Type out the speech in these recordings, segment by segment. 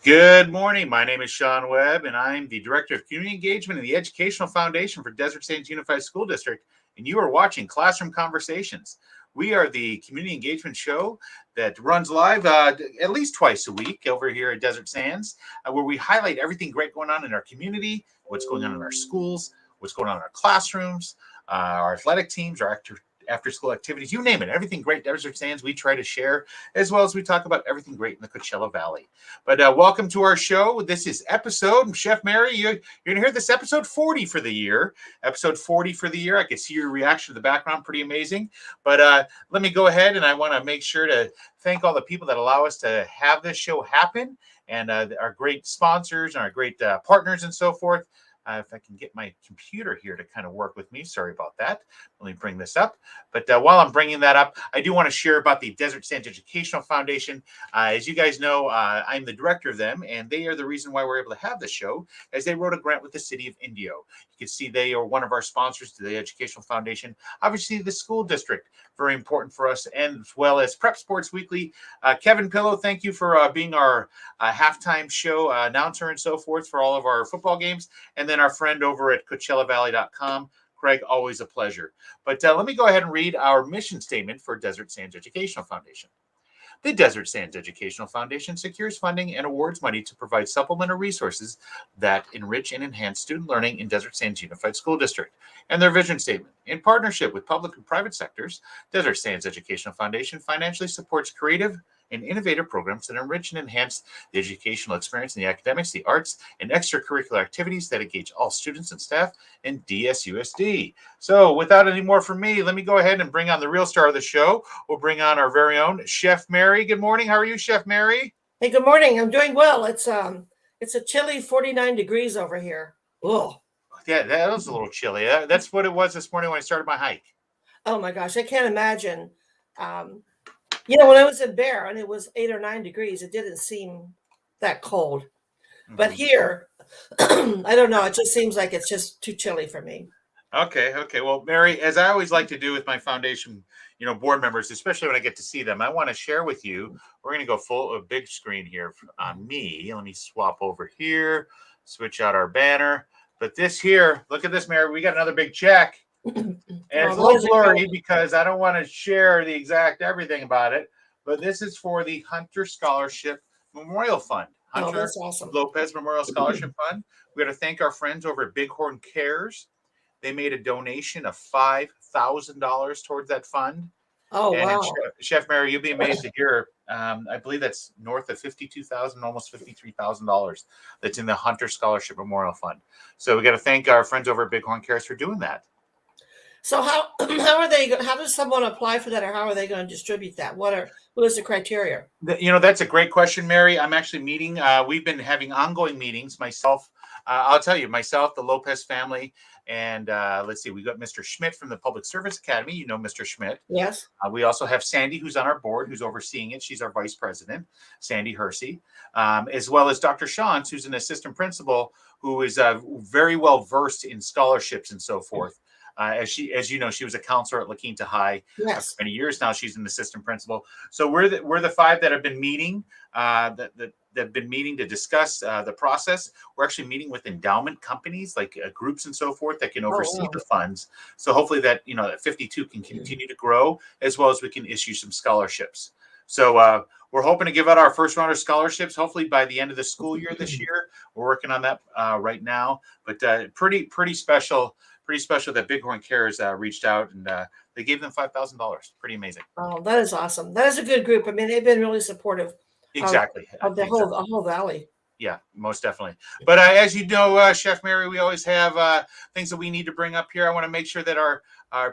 Good morning. My name is Sean Webb, and I'm the Director of Community Engagement in the Educational Foundation for Desert Sands Unified School District, and you are watching Classroom Conversations. We are the community engagement show that runs live at least twice a week over here at Desert Sands, where we highlight everything great going on in our community, what's going on in our schools, what's going on in our classrooms, our athletic teams, our after school activities, you name it, everything great Desert Sands we try to share, as well as we talk about everything great in the Coachella Valley. But welcome to our show. This is episode, Chef Mary, you're going to hear this episode 40 for the year. Episode 40 for the year. I can see your reaction to the background, pretty amazing. But let me go ahead, and I want to make sure to thank all the people that allow us to have this show happen, and our great sponsors and our great partners and so forth. If I can get my computer here to kind of work with me. Sorry about that. Let me bring this up. But while I'm bringing that up, I do want to share about the Desert Sands Educational Foundation. As you guys know, I'm the director of them, and they are the reason why we're able to have this show, as they wrote a grant with the city of Indio. You can see they are one of our sponsors to the Educational Foundation. Obviously, the school district, very important for us, and as well as Prep Sports Weekly. Kevin Pillow, thank you for being our halftime show announcer and so forth for all of our football games. And then our friend over at CoachellaValley.com, Craig, always a pleasure. But let me go ahead and read our mission statement for Desert Sands Educational Foundation. The Desert Sands Educational Foundation secures funding and awards money to provide supplemental resources that enrich and enhance student learning in Desert Sands Unified School District. And their vision statement: in partnership with public and private sectors, Desert Sands Educational Foundation financially supports creative and innovative programs that enrich and enhance the educational experience in the academics, the arts, and extracurricular activities that engage all students and staff in DSUSD. So without any more from me, let me go ahead and bring on the real star of the show. We'll bring on our very own Chef Mary. Good morning. How are you, Chef Mary? Hey, good morning. I'm doing well. It's a chilly 49 degrees over here. Oh, Yeah, that was a little chilly. That's what it was this morning when I started my hike. oh my gosh, I can't imagine. When I was in Bear and it was 8 or 9 degrees, it didn't seem that cold. But here, I don't know. It just seems like it's just too chilly for me. Okay. Well, Mary, as I always like to do with my foundation, board members, especially when I get to see them, I want to share with you. We're going to go full of big screen here on me. Let me swap over here, switch out our banner. But this here, look at this, Mary. We got another big check. And it's a little blurry because I don't want to share the exact everything about it. But this is for the Hunter Scholarship Memorial Fund. Hunter that's awesome. Lopez Memorial Scholarship Fund. We got to thank our friends over at Bighorn Cares. They made a donation of $5,000 towards that fund. Oh, and wow. Chef Mary, you'll be amazed to hear. I believe that's north of $52,000, almost $53,000 that's in the Hunter Scholarship Memorial Fund. So we got to thank our friends over at Bighorn Cares for doing that. So how does someone apply for that, or how are they going to distribute that? What is the criteria? That's a great question, Mary. I'm actually meeting. We've been having ongoing meetings. Myself, I'll tell you, the Lopez family, and let's see, we got Mr. Schmidt from the Public Service Academy. You know Mr. Schmidt. Yes. We also have Sandy, who's on our board, who's overseeing it. She's our vice president, Sandy Hersey, as well as Dr. Shantz, who's an assistant principal, who is very well versed in scholarships and so forth. As you know, she was a counselor at La Quinta High for many years now. She's an assistant principal. So we're the five that have been meeting that have been meeting to discuss the process. We're actually meeting with endowment companies, like groups and so forth, that can oversee the funds. So hopefully that 52 can continue to grow, as well as we can issue some scholarships. So we're hoping to give out our first round of scholarships, hopefully by the end of the school year this year. We're working on that right now, but pretty special. Pretty special that Bighorn Cares reached out, and they gave them $5,000. Pretty amazing. Oh, that is awesome. That is a good group. I mean, they've been really supportive. Exactly. Of the whole valley. Yeah, most definitely. But as you know, Chef Mary, we always have things that we need to bring up here. I want to make sure that our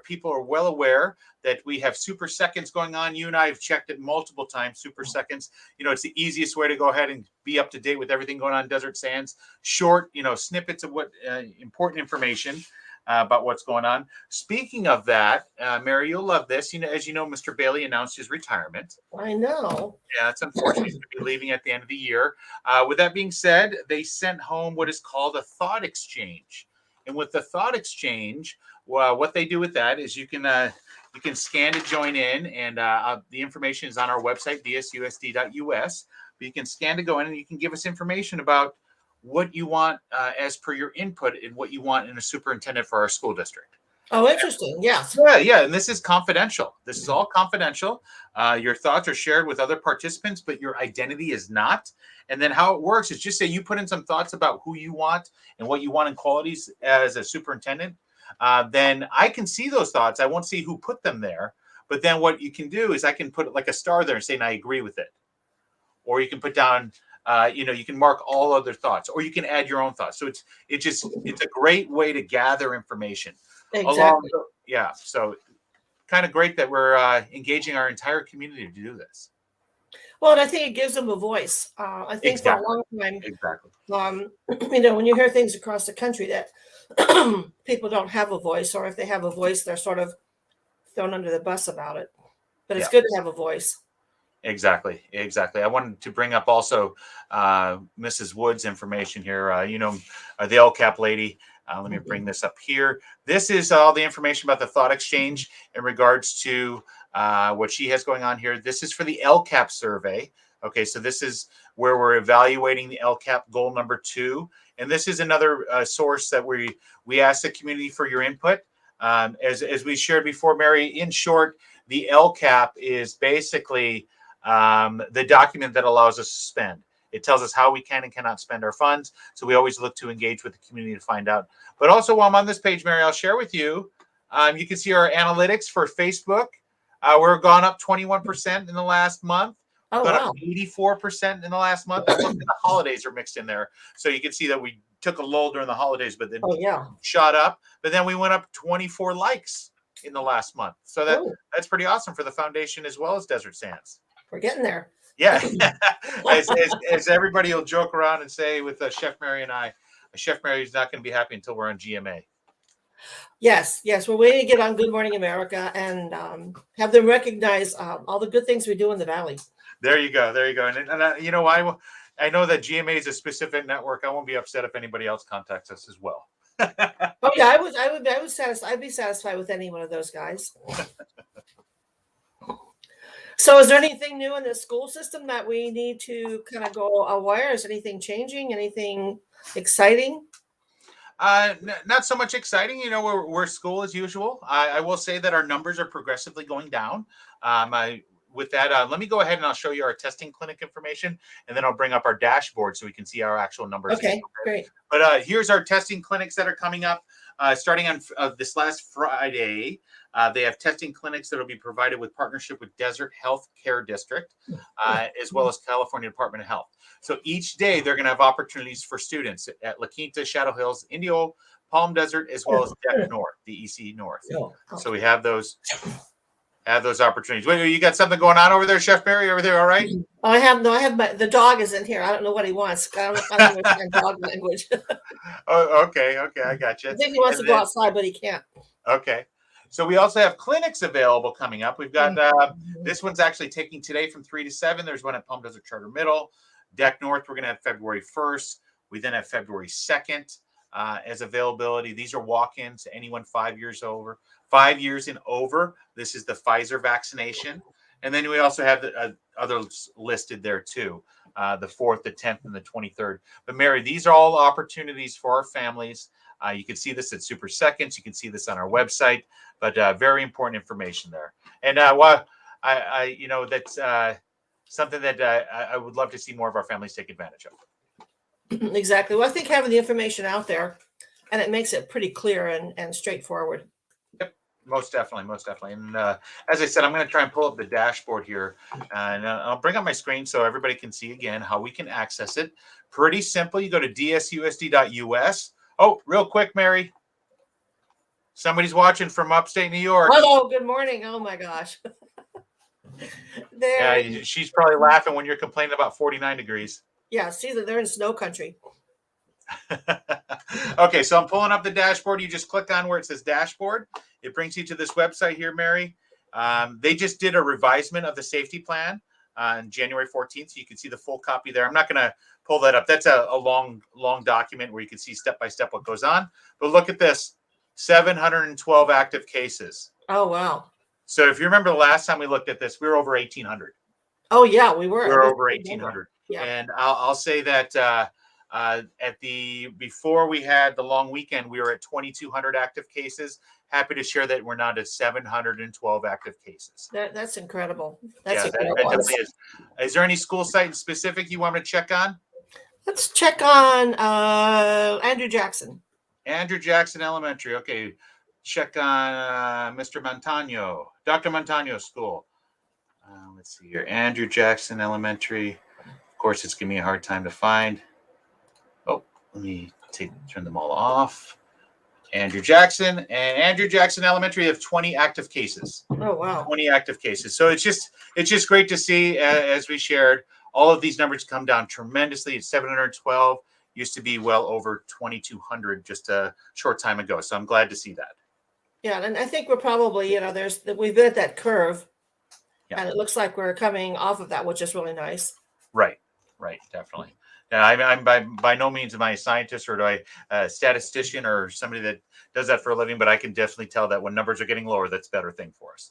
people are well aware that we have Super Seconds going on. You and I have checked it multiple times. Super Seconds, it's the easiest way to go ahead and be up to date with everything going on in Desert Sands. Short, snippets of what important information about what's going on. Speaking of that, Mary, you'll love this. As you know, Mr. Bailey announced his retirement. I know. Yeah, it's unfortunate. He's going to be leaving at the end of the year. With that being said, they sent home what is called a thought exchange. And with the thought exchange, what they do with that is you can You can scan to join in, and the information is on our website, DSUSD.us. But you can scan to go in, and you can give us information about what you want as per your input and what you want in a superintendent for our school district. Oh, interesting. Yes. Yeah. And this is confidential. This is all confidential. Your thoughts are shared with other participants, but your identity is not. And then how it works is just say you put in some thoughts about who you want and what you want in qualities as a superintendent. Then I can see those thoughts. I won't see who put them there. But then what you can do is I can put like a star there and say, I agree with it. Or you can put down, you can mark all other thoughts, or you can add your own thoughts. So it's a great way to gather information. Exactly. So kind of great that we're engaging our entire community to do this. Well, and I think it gives them a voice. I think Exactly. for a long time, Exactly. When you hear things across the country that people don't have a voice, or if they have a voice, they're sort of thrown under the bus about it. But it's good to have a voice. Exactly. I wanted to bring up also Mrs. Wood's information here. The LCAP lady. Let me bring this up here. This is all the information about the thought exchange in regards to what she has going on here. This is for the LCAP survey. Okay, so this is where we're evaluating the LCAP goal number 2. And this is another source that we ask the community for your input. As we shared before, Mary, in short, the LCAP is basically the document that allows us to spend. It tells us how we can and cannot spend our funds. So we always look to engage with the community to find out. But also while I'm on this page, Mary, I'll share with you, you can see our analytics for Facebook. We're gone up 21% in the last month. Oh, gone wow. up 84% in the last month. That's when the holidays are mixed in there. So you can see that we took a lull during the holidays, but then shot up. But then we went up 24 likes in the last month. So that's pretty awesome for the foundation as well as Desert Sands. We're getting there. Yeah. as everybody will joke around and say with Chef Mary and I, Chef Mary is not going to be happy until we're on GMA. Yes. We're waiting to get on Good Morning America and have them recognize all the good things we do in the Valley. There you go. And you know, I know that GMA is a specific network. I won't be upset if anybody else contacts us as well. Oh yeah, I'd be satisfied with any one of those guys. So is there anything new in the school system that we need to kind of go aware? Is anything changing? Anything exciting? Not so much exciting. We're school as usual. I will say that our numbers are progressively going down. With that, let me go ahead and I'll show you our testing clinic information, and then I'll bring up our dashboard so we can see our actual numbers. Okay, great. But here's our testing clinics that are coming up starting on this last Friday. They have testing clinics that will be provided with partnership with Desert Health Care District, as well as California Department of Health. So each day they're going to have opportunities for students at La Quinta, Shadow Hills, Indio, Palm Desert, as well as Deck North, the EC North. So we have those opportunities. Wait, you got something going on over there, Chef Mary? Over there, all right? I have the dog is in here. I don't know what he wants. I don't understand dog language. Oh, okay, I got you. I think he wants to go outside, but he can't. Okay. So we also have clinics available coming up. We've got this one's actually taking today from 3 to 7. There's one at Palm Desert Charter Middle. Deck North, we're going to have February 1st. We then have February 2nd as availability. These are walk-ins to anyone 5 years and over. This is the Pfizer vaccination. And then we also have the others listed there too, the 4th, the 10th, and the 23rd. But Mary, these are all opportunities for our families. You can see this at Super Seconds. You can see this on our website, but very important information there. And that's something that I would love to see more of our families take advantage of. Exactly. Well, I think having the information out there, and it makes it pretty clear and straightforward. Yep, most definitely. And as I said, I'm going to try and pull up the dashboard here, and I'll bring up my screen so everybody can see again how we can access it. Pretty simple. You go to DSUSD.us. Oh, real quick, Mary. Somebody's watching from upstate New York. Hello, good morning. Oh my gosh. Yeah, she's probably laughing when you're complaining about 49 degrees. Yeah, see that they're in snow country. Okay, so I'm pulling up the dashboard. You just click on where it says dashboard. It brings you to this website here, Mary. They just did a revisement of the safety plan on January 14th. So you can see the full copy there. I'm not going to pull that up. That's a long document where you can see step by step what goes on. But look at this, 712 active cases. Oh, wow. So if you remember the last time we looked at this, we were over 1,800. Oh yeah, we were. We're over 1,800. Yeah. And I'll say that before we had the long weekend, we were at 2,200 active cases. Happy to share that we're now to 712 active cases. That's incredible. That definitely is. Is there any school site in specific you want me to check on? Let's check on Andrew Jackson. Andrew Jackson Elementary. Okay. Check on Mr. Montano, Dr. Montano's school. Let's see here. Andrew Jackson Elementary. Of course, it's giving me a hard time to find. Oh, let me turn them all off. Andrew Jackson Elementary have 20 active cases. Oh wow. 20 active cases. So it's just great to see, as we shared, all of these numbers come down tremendously. It's 712. Used to be well over 2,200 just a short time ago. So I'm glad to see that. Yeah, and I think we're probably, we've been at that curve, and it looks like we're coming off of that, which is really nice. Right, definitely. Yeah, I'm by no means am I a scientist or a statistician or somebody that does that for a living, but I can definitely tell that when numbers are getting lower, that's a better thing for us.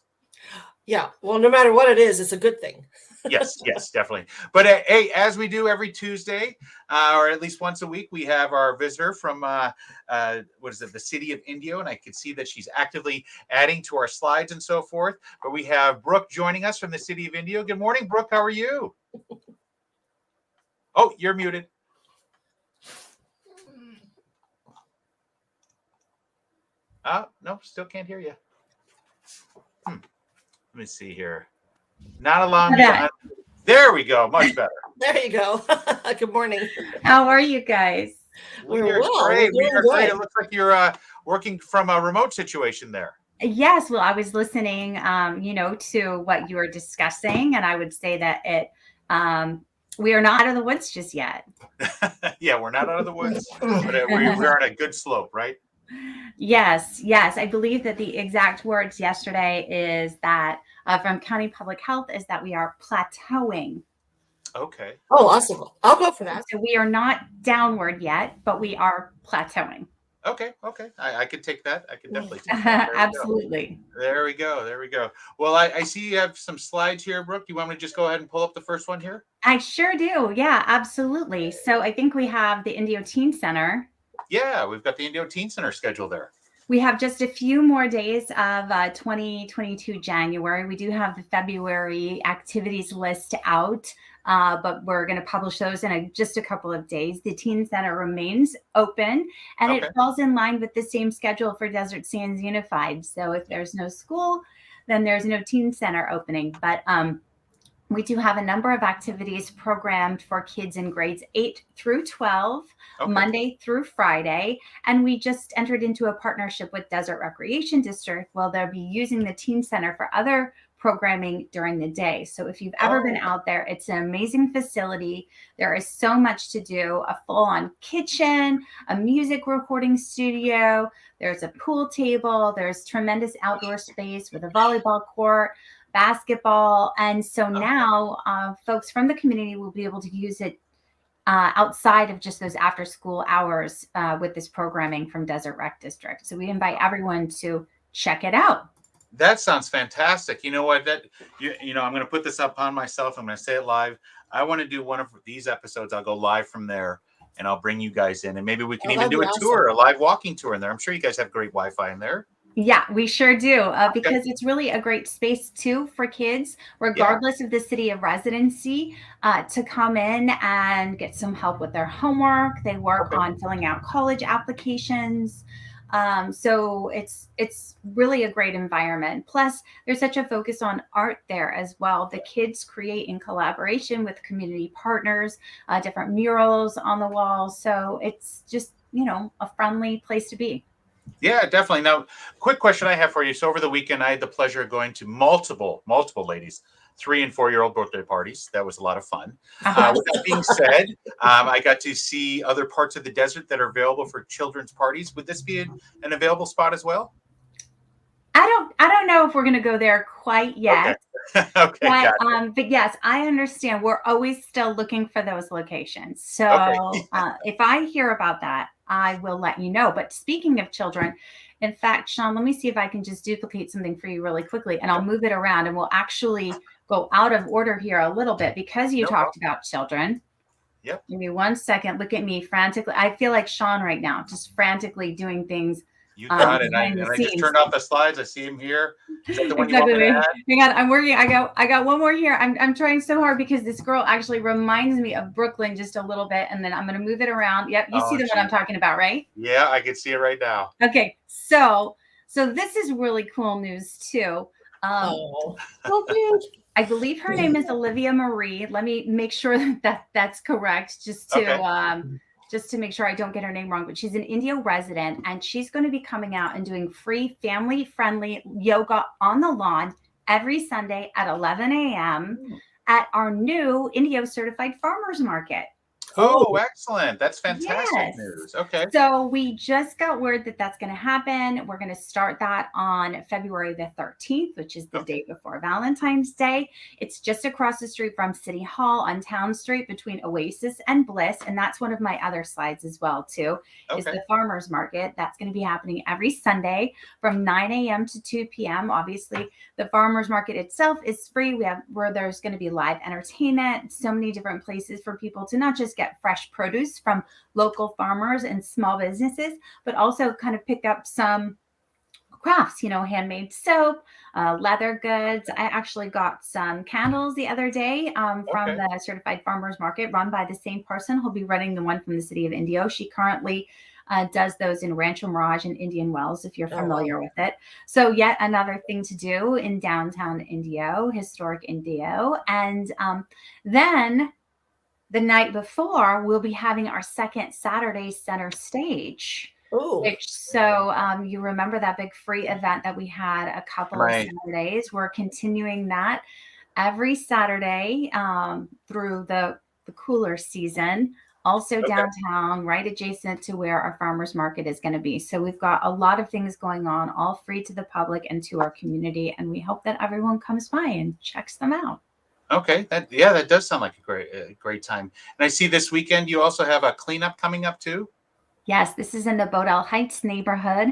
Yeah, well, no matter what it is, it's a good thing. Yes, definitely. But hey, as we do every Tuesday, or at least once a week, we have our visitor from the city of Indio, and I can see that she's actively adding to our slides and so forth. But we have Brooke joining us from the city of Indio. Good morning, Brooke. How are you? Oh, you're muted. No, still can't hear you. Let me see here. Not allowing me to. There we go. Much better. There you go. Good morning. How are you guys? We're great. We're great. It looks like you're working from a remote situation there. Yes. Well, I was listening, to what you were discussing, and I would say that we are not out of the woods just yet. Yeah, we're not out of the woods, but we're on a good slope, right? Yes. I believe that the exact words yesterday is that from County Public Health is that we are plateauing. Okay. Oh, awesome. I'll go for that. So we are not downward yet, but we are plateauing. Okay. I could take that. I could definitely take that. Absolutely. There we go. Well, I see you have some slides here, Brooke. You want me to just go ahead and pull up the first one here? I sure do. Yeah, absolutely. So I think we have the Indio Teen Center. Yeah, we've got the Indio Teen Center scheduled there. We have just a few more days of 2022 January. We do have the February activities list out, but we're going to publish those in just a couple of days. The Teen Center remains open, and it falls in line with the same schedule for Desert Sands Unified. So if there's no school, then there's no Teen Center opening. But we do have a number of activities programmed for kids in grades 8 through 12, Monday through Friday. And we just entered into a partnership with Desert Recreation District. Well, they'll be using the Teen Center for other programming during the day. So if you've ever been out there, it's an amazing facility. There is so much to do, a full-on kitchen, a music recording studio. There's a pool table. There's tremendous outdoor space with a volleyball court, basketball. And so now folks from the community will be able to use it outside of just those after school hours with this programming from Desert Rec District. So we invite everyone to check it out. That sounds fantastic. You know what? I'm going to put this up on myself. I'm going to say it live. I want to do one of these episodes. I'll go live from there and I'll bring you guys in, and maybe we can even do a tour, a live walking tour in there. I'm sure you guys have great Wi-Fi in there. Yeah, we sure do, because it's really a great space too for kids, regardless of the city of residency, to come in and get some help with their homework. They work on filling out college applications. So it's really a great environment. Plus, there's such a focus on art there as well. The kids create in collaboration with community partners, different murals on the walls. So it's just, a friendly place to be. Yeah, definitely. Now, quick question I have for you. So over the weekend, I had the pleasure of going to multiple ladies, 3- and 4-year-old birthday parties. That was a lot of fun. With that being said, I got to see other parts of the desert that are available for children's parties. Would this be an available spot as well? I don't know if we're going to go there quite yet. Okay. But yes, I understand. We're always still looking for those locations. So if I hear about that, I will let you know. But speaking of children, In fact, Sean, let me see if I can just duplicate something for you really quickly, and I'll move it around, and we'll actually go out of order here a little bit because you talked about children. Yep. Give me 1 second. Look at me frantically. I feel like Sean right now, just frantically doing things. You got it. behind the I just scenes. turned off the slides. I see him here. Is that the one Exactly. you want me to add? Hang on, I'm working. I got one more here. I'm trying so hard because this girl actually reminds me of Brooklyn just a little bit, and then I'm going to move it around. Yep, you see the one I'm talking about, right? Yeah, I can see it right now. Okay, so this is really cool news too. I believe her name is Olivia Marie. Let me make sure that that's correct, just to make sure I don't get her name wrong. But she's an Indio resident, and she's going to be coming out and doing free family-friendly yoga on the lawn every Sunday at 11 a.m. at our new Indio certified farmers market. Oh, excellent. That's fantastic news. Okay. So we just got word that that's going to happen. We're going to start that on February the 13th, which is the day before Valentine's Day. It's just across the street from City Hall on Town Street between Oasis and Bliss. And that's one of my other slides as well, too, is the farmers market. That's going to be happening every Sunday from 9 a.m. to 2 p.m. Obviously, the farmers market itself is free. Where there's going to be live entertainment, so many different places for people to not just get fresh produce from local farmers and small businesses, but also kind of pick up some crafts, handmade soap, leather goods. I actually got some candles the other day from the certified farmers market run by the same person who'll be running the one from the city of Indio. She currently does those in Rancho Mirage and Indian Wells, if you're familiar with it. So yet another thing to do in downtown Indio, historic Indio. And then the night before, we'll be having our second Saturday center stage. So you remember that big free event that we had a couple of Saturdays. We're continuing that every Saturday through the cooler season. Also downtown, right adjacent to where our farmers market is going to be. So we've got a lot of things going on, all free to the public and to our community. And we hope that everyone comes by and checks them out. Okay. That does sound like a great time. And I see this weekend you also have a cleanup coming up too. Yes, this is in the Bodell Heights neighborhood.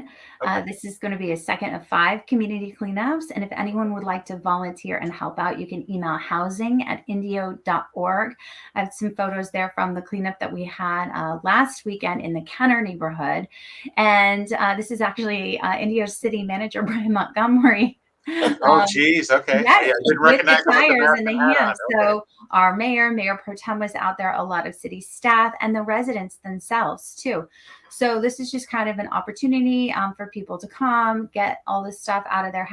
This is going to be a second of 5 community cleanups. And if anyone would like to volunteer and help out, you can email housing@indio.org. I have some photos there from the cleanup that we had last weekend in the Kenner neighborhood. And this is actually Indio City Manager Brian Montgomery. Geez. Okay. Yes, I didn't recognize the tires in the hand. Okay. So our Mayor Pro Tem was out there, a lot of city staff, and the residents themselves too. So this is just kind of an opportunity for people to come, get all this stuff out of their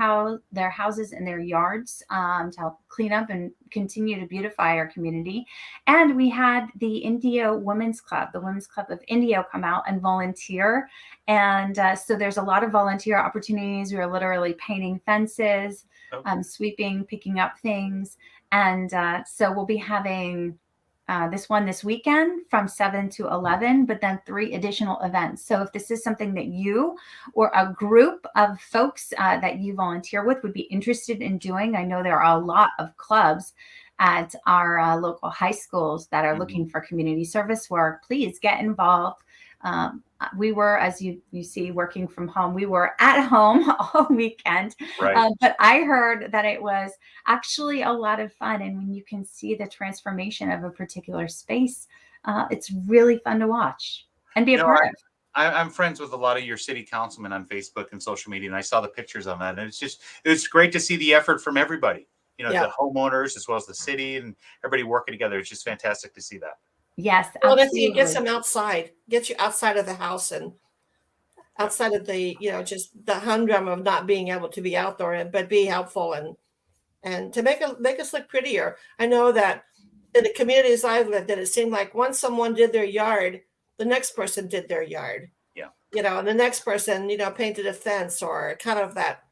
houses and their yards to help clean up and continue to beautify our community. And we had the Indio Women's Club, the Women's Club of Indio, come out and volunteer. And so there's a lot of volunteer opportunities. We were literally painting fences, sweeping, picking up things. And so we'll be having this weekend from 7 to 11, but then 3 additional events. So if this is something that you or a group of folks that you volunteer with would be interested in doing, I know there are a lot of clubs at our local high schools that are looking for community service work. Please get involved. We were, as you see, working from home. We were at home all weekend, but I heard that it was actually a lot of fun. And when you can see the transformation of a particular space, it's really fun to watch and be a part of. I'm friends with a lot of your city councilmen on Facebook and social media, and I saw the pictures on that. And it's great to see the effort from everybody, the homeowners as well as the city and everybody working together. It's just fantastic to see that. Yes. Well, it gets them outside, get you outside of the house and outside of the, just the humdrum of not being able to be outdoor, but be helpful and to make us look prettier. I know that in the communities I've lived in, it seemed like once someone did their yard, the next person did their yard. Yeah. And the next person, painted a fence, or kind of that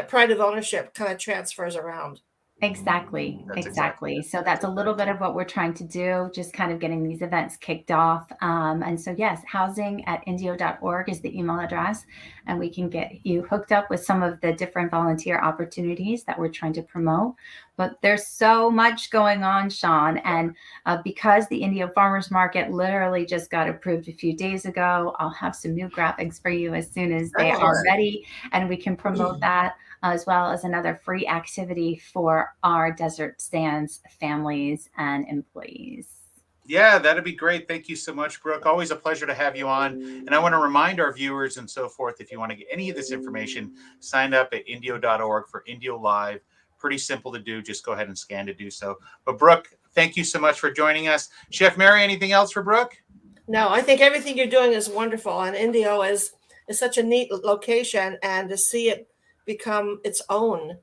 pride of ownership kind of transfers around. Exactly. That's exactly Exactly. it. So That's that's a little bit of what we're trying to do, just kind of getting these events kicked off. And so, yes, housing@indio.org is the email address, and we can get you hooked up with some of the different volunteer opportunities that we're trying to promote. But there's so much going on, Sean. And because the Indio Farmers Market literally just got approved a few days ago, I'll have some new graphics for you as soon as they are Nice. ready, and we can promote that, as well as another free activity for our Desert Sands families and employees. Yeah, that'd be great. Thank you so much, Brooke. Always a pleasure to have you on. And I want to remind our viewers and so forth, if you want to get any of this information, sign up at indio.org for Indio Live. Pretty simple to do. Just go ahead and scan to do so. But Brooke, thank you so much for joining us. Chef Mary, anything else for Brooke? No, I think everything you're doing is wonderful, and Indio is such a neat location, and to see it become its own,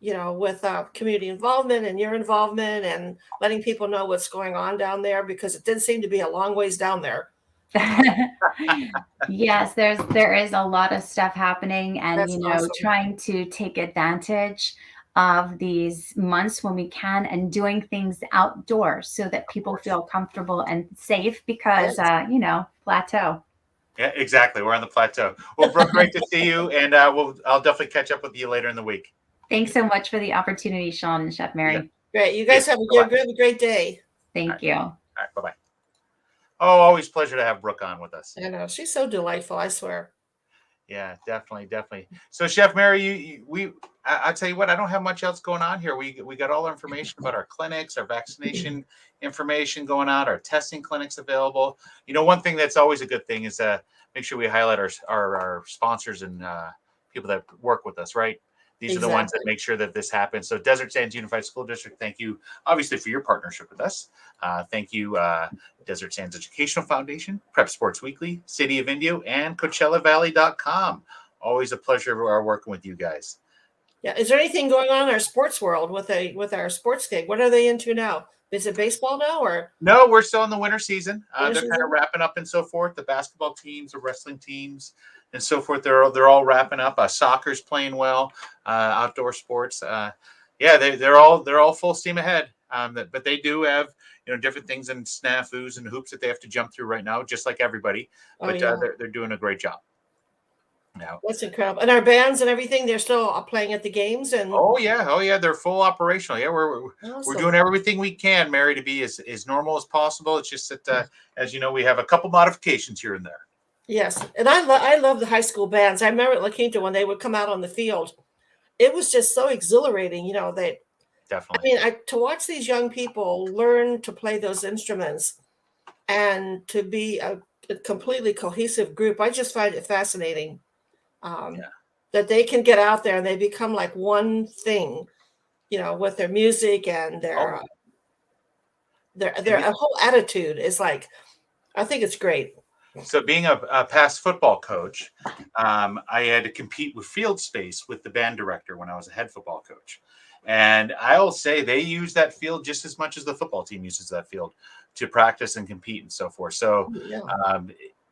with community involvement and your involvement and letting people know what's going on down there, because it did seem to be a long ways down there. Yes, there is a lot of stuff happening, and That's awesome. trying to take advantage of these months when we can, and doing things outdoors so that people feel comfortable and safe, because Yes. plateau. Yeah, exactly. We're on the plateau. Well, Brooke, great to see you. And I'll definitely catch up with you later in the week. Thanks so much for the opportunity, Sean and Chef Mary. Yeah. Great. You guys have a great day. Thank you. All right. Bye-bye. Oh, always pleasure to have Brooke on with us. I know. She's so delightful, I swear. Yeah, definitely. So, Chef Mary, I'll tell you what, I don't have much else going on here. We got all our information about our clinics, our vaccination information going on, our testing clinics available. One thing that's always a good thing is make sure we highlight our sponsors and people that work with us, right? These are the ones that make sure that this happens. So Desert Sands Unified School District, thank you, obviously, for your partnership with us. Thank you, Desert Sands Educational Foundation, Prep Sports Weekly, City of Indio, and CoachellaValley.com. Always a pleasure working with you guys. Yeah. Is there anything going on in our sports world with our sports gig? What are they into now? Is it baseball now, or? No, we're still in the winter season. They're Winter kind of season? wrapping up and so forth. The basketball teams, the wrestling teams, and so forth. They're all wrapping up. Soccer's playing well. Outdoor sports. They're all full steam ahead. But they do have different things and snafus and hoops that they have to jump through right now, just like everybody. Oh, But yeah. they're doing a great job. Now. That's incredible. And our bands and everything, they're still playing at the games. And Oh yeah, they're full operational. Yeah, we're awesome. doing everything we can, Mary, to be as normal as possible. It's just that as you know, we have a couple modifications here and there. Yes, and I love the high school bands. I remember at La Quinta when they would come out on the field. It was just so exhilarating, they. Definitely. I mean, to watch these young people learn to play those instruments and to be a completely cohesive group, I just find it fascinating. That they can get out there and they become like one thing, with their music and their whole attitude is like, I think it's great. So being a past football coach, I had to compete with field space with the band director when I was a head football coach. And I'll say they use that field just as much as the football team uses that field to practice and compete and so forth. So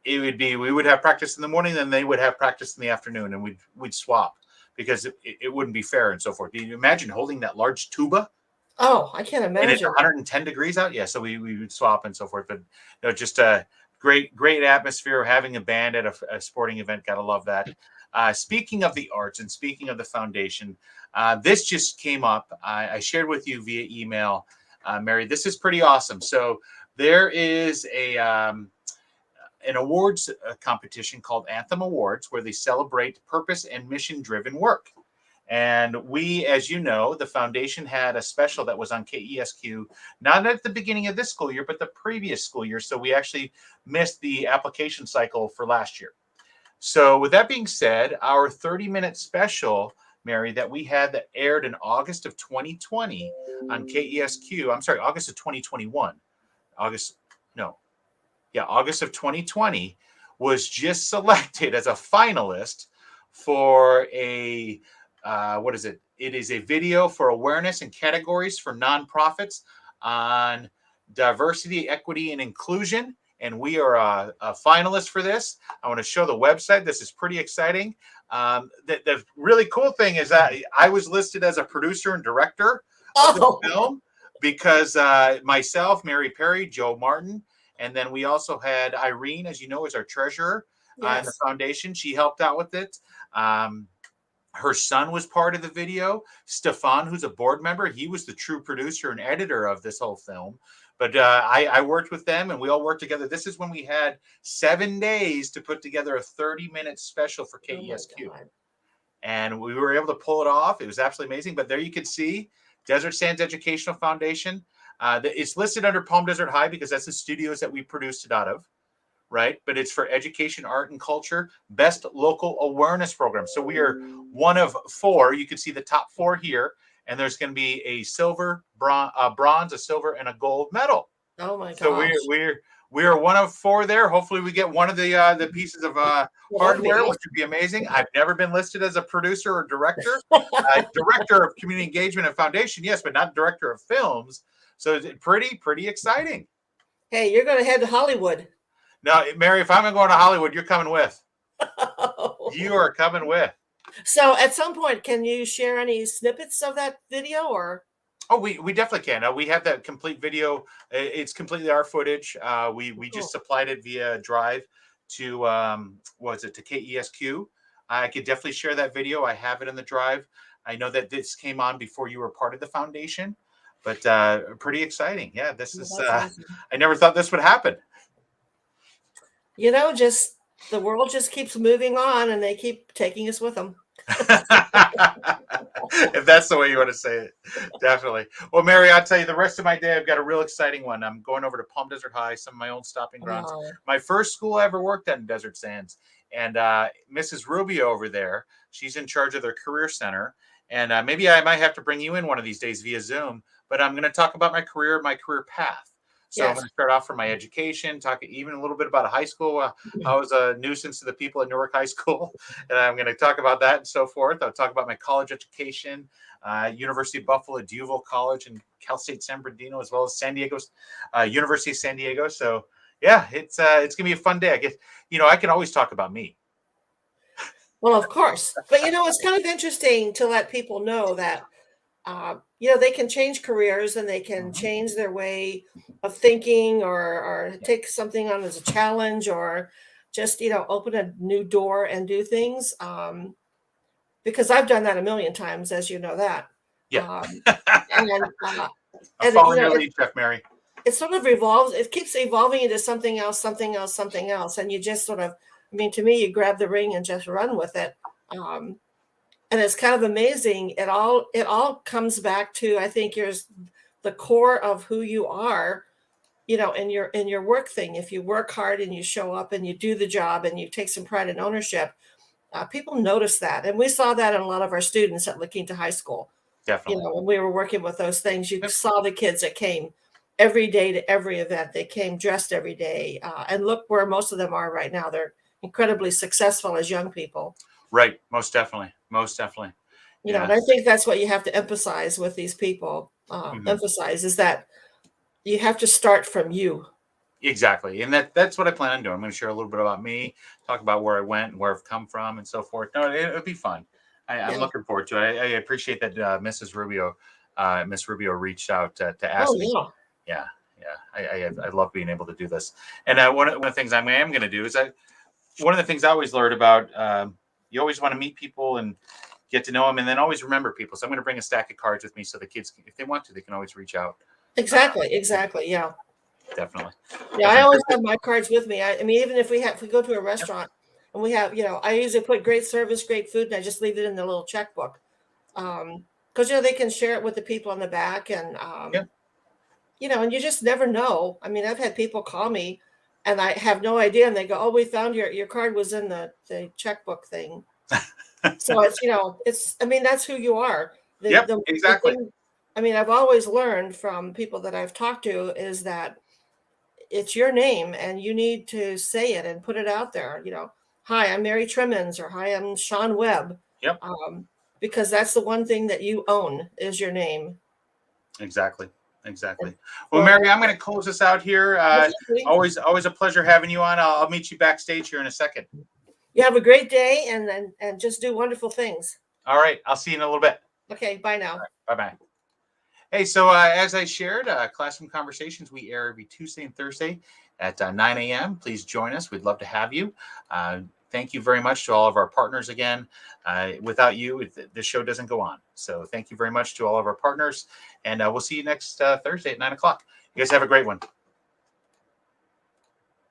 we would have practice in the morning, then they would have practice in the afternoon, and we'd swap because it wouldn't be fair and so forth. Do you imagine holding that large tuba? Oh, I can't imagine. And it's 110 degrees out. Yeah, so we would swap and so forth. But just a great atmosphere. Having a band at a sporting event, gotta love that. Speaking of the arts and speaking of the foundation, this just came up. I shared with you via email, Mary. This is pretty awesome. So there is an awards competition called Anthem Awards, where they celebrate purpose and mission-driven work. And we, as you know, the foundation had a special that was on KESQ, not at the beginning of this school year, but the previous school year. So we actually missed the application cycle for last year. So with that being said, our 30-minute special, Mary, that we had that aired in August of 2020 on KESQ, August of 2021, August of 2020, was just selected as a finalist for a what is it? It is a video for awareness and categories for nonprofits on diversity, equity, and inclusion. And we are a finalist for this. I want to show the website. This is pretty exciting. The really cool thing is that I was listed as a producer and director of the Oh, film because myself, Mary Perry, Joe Martin, and then we also had Irene, as you know, is our treasurer in the yes. foundation. She helped out with it. Her son was part of the video. Stefan, who's a board member, he was the true producer and editor of this whole film. But I worked with them and we all worked together. This is when we had 7 days to put together a 30-minute special for Oh my KESQ. God. And we were able to pull it off. It was absolutely amazing. But there you can see Desert Sands Educational Foundation. It's listed under Palm Desert High because that's the studios that we produced it out of. Right? But it's for education, art, and culture, best local awareness program. So we are one of 4. You can see the top 4 here, and there's going to be a silver, bronze, a silver, and a gold medal. Oh my So gosh. we're one of 4 there. Hopefully, we get one of the pieces of hardware, which would be amazing. I've never been listed as a producer or director. Director of community engagement and foundation, yes, but not director of films. So it's pretty exciting. Hey, you're going to head to Hollywood. Now, Mary, if I'm going to Hollywood, you're coming with. You are coming with. So at some point, can you share any snippets of that video or? Oh, we definitely can. We have that complete video. It's completely our footage. We just supplied it via Drive to to KESQ. I could definitely share that video. I have it in the Drive. I know that this came on before you were part of the foundation, but pretty exciting. Yeah, this is. Awesome. I never thought this would happen. You know, just the world just keeps moving on and they keep taking us with them. If that's the way you want to say it, definitely. Well, Mary, I'll tell you the rest of my day, I've got a real exciting one. I'm going over to Palm Desert High, some of my own stopping grounds. Oh. My first school I ever worked at in Desert Sands. And Mrs. Rubio over there, she's in charge of their career center. And maybe I might have to bring you in one of these days via Zoom, but I'm going to talk about my career path. So Yes. I'm going to start off from my education, talk even a little bit about high school. I was a nuisance to the people at Newark High School, and I'm going to talk about that and so forth. I'll talk about my college education, University of Buffalo, D'Youville College, and Cal State San Bernardino, as well as San Diego's University of San Diego. So yeah, it's going to be a fun day. I guess I can always talk about me. Well, of course, but it's kind of interesting to let people know that they can change careers and they can change their way of thinking or take something on as a challenge or just, open a new door and do things. Because I've done that a million times, as you know that. Yeah. And following your lead, Chef Mary. It sort of revolves. It keeps evolving into something else, something else, something else. And you just sort of, to me, you grab the ring and just run with it. And it's kind of amazing. It all comes back to, I think, here's the core of who you are, in your work thing. If you work hard and you show up and you do the job and you take some pride and ownership, people notice that. And we saw that in a lot of our students at La Quinta High School. Definitely. When we were working with those things, you saw the kids that came every day to every event. They came dressed every day. And look where most of them are right now. They're incredibly successful as young people. Right. Most definitely. And I think that's what you have to emphasize with these people. Emphasize is that you have to start from you. Exactly. And that's what I plan on doing. I'm going to share a little bit about me, talk about where I went and where I've come from and so forth. No, it'll be fun. I'm looking forward to it. I appreciate that Miss Rubio reached out to ask me. Yeah. I love being able to do this. And one of the things I am going to do is one of the things I always learned about, you always want to meet people and get to know them and then always remember people. So I'm going to bring a stack of cards with me so the kids, if they want to, they can always reach out. Exactly. Yeah. Definitely. Yeah. I always have my cards with me. Even if we go to a restaurant and we have, I usually put great service, great food, and I just leave it in the little checkbook. Because, they can share it with the people on the back and, and you just never know. I've had people call me and I have no idea. And they go, oh, we found your card was in the checkbook thing. So it's, that's who you are. Exactly. I've always learned from people that I've talked to is that it's your name and you need to say it and put it out there. Hi, I'm Mary Trimmins, or hi, I'm Sean Webb. Yep. Because that's the one thing that you own is your name. Exactly. Well, Mary, I'm going to close this out here. Always a pleasure having you on. I'll meet you backstage here in a second. You have a great day and just do wonderful things. All right. I'll see you in a little bit. Okay. Bye now. Right, bye-bye. Hey, so as I shared, Classroom Conversations, we air every Tuesday and Thursday at 9 a.m. Please join us. We'd love to have you. Thank you very much to all of our partners again. Without you, this show doesn't go on. So thank you very much to all of our partners. And we'll see you next Thursday at 9 o'clock. You guys have a great one.